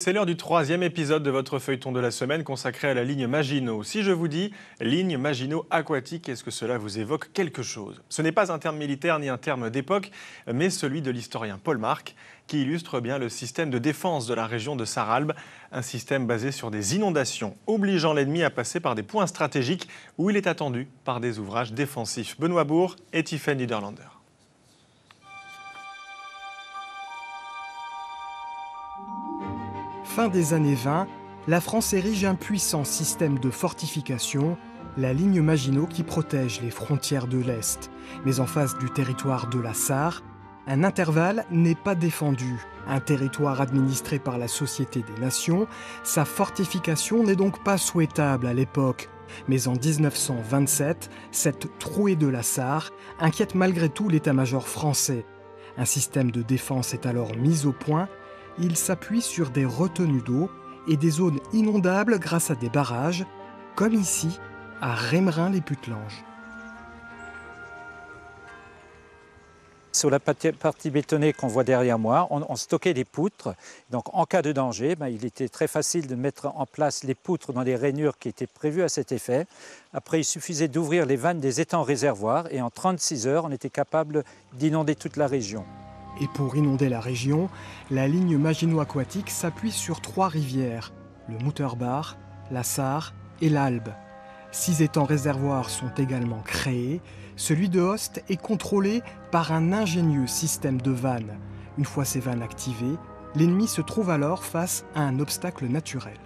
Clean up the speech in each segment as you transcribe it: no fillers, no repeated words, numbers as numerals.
C'est l'heure du troisième épisode de votre feuilleton de la semaine consacré à la ligne Maginot. Si je vous dis ligne Maginot aquatique, est-ce que cela vous évoque quelque chose? Ce n'est pas un terme militaire ni un terme d'époque, mais celui de l'historien Paul Marc, qui illustre bien le système de défense de la région de Sarralbe, un système basé sur des inondations, obligeant l'ennemi à passer par des points stratégiques où il est attendu par des ouvrages défensifs. Benoît Bourg et Tiffaine Niederlander. Fin des années 20, la France érige un puissant système de fortification, la ligne Maginot qui protège les frontières de l'Est. Mais en face du territoire de la Sarre, un intervalle n'est pas défendu. Un territoire administré par la Société des Nations, sa fortification n'est donc pas souhaitable à l'époque. Mais en 1927, cette trouée de la Sarre inquiète malgré tout l'état-major français. Un système de défense est alors mis au point. Il s'appuie sur des retenues d'eau et des zones inondables grâce à des barrages, comme ici, à Rémerin-les-Putelanges. Sur la partie bétonnée qu'on voit derrière moi, on stockait des poutres. Donc en cas de danger, il était très facile de mettre en place les poutres dans les rainures qui étaient prévues à cet effet. Après, il suffisait d'ouvrir les vannes des étangs réservoirs et en 36 heures, on était capable d'inonder toute la région. Et pour inonder la région, la ligne Maginot aquatique s'appuie sur 3 rivières, le Mutterbach, la Sarre et l'Albe. 6 étangs réservoirs sont également créés. Celui de Host est contrôlé par un ingénieux système de vannes. Une fois ces vannes activées, l'ennemi se trouve alors face à un obstacle naturel.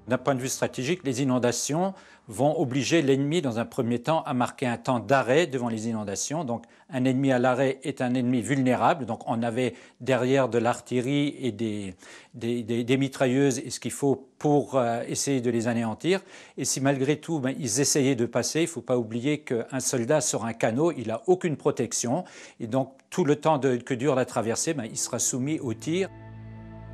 D'un point de vue stratégique, les inondations vont obliger l'ennemi, dans un premier temps, à marquer un temps d'arrêt devant les inondations. Donc, un ennemi à l'arrêt est un ennemi vulnérable. Donc, on avait derrière de l'artillerie et des mitrailleuses et ce qu'il faut pour essayer de les anéantir. Et si malgré tout, ils essayaient de passer, il ne faut pas oublier qu'un soldat sur un canot, il n'a aucune protection. Et donc, tout le temps que dure la traversée, il sera soumis au tir.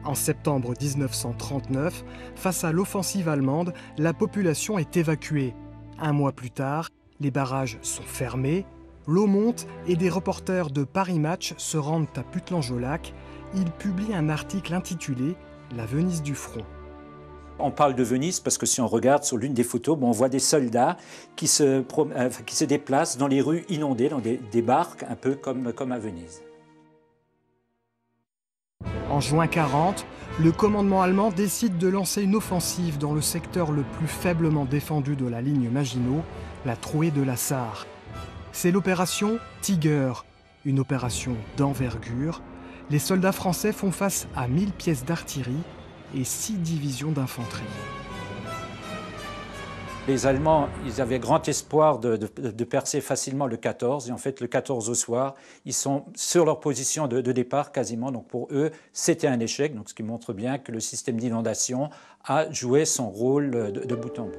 En septembre 1939, face à l'offensive allemande, la population est évacuée. Un mois plus tard, les barrages sont fermés, l'eau monte et des reporters de Paris Match se rendent à Putelanges-au-Lac. Ils publient un article intitulé « La Venise du front ». On parle de Venise parce que si on regarde sur l'une des photos, on voit des soldats qui se déplacent dans les rues inondées, dans des barques un peu comme à Venise. En juin 1940, le commandement allemand décide de lancer une offensive dans le secteur le plus faiblement défendu de la ligne Maginot, la trouée de la Sarre. C'est l'opération Tiger, une opération d'envergure. Les soldats français font face à 1000 pièces d'artillerie et 6 divisions d'infanterie. Les Allemands, ils avaient grand espoir de percer facilement le 14. Et en fait, le 14 au soir, ils sont sur leur position de départ quasiment. Donc pour eux, c'était un échec. Donc ce qui montre bien que le système d'inondation a joué son rôle de bout en bout.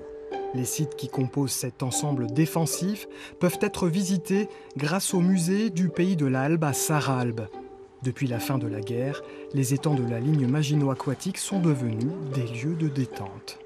Les sites qui composent cet ensemble défensif peuvent être visités grâce au musée du pays de l'Albe à Sarralbe. Depuis la fin de la guerre, les étangs de la ligne Maginot aquatique sont devenus des lieux de détente.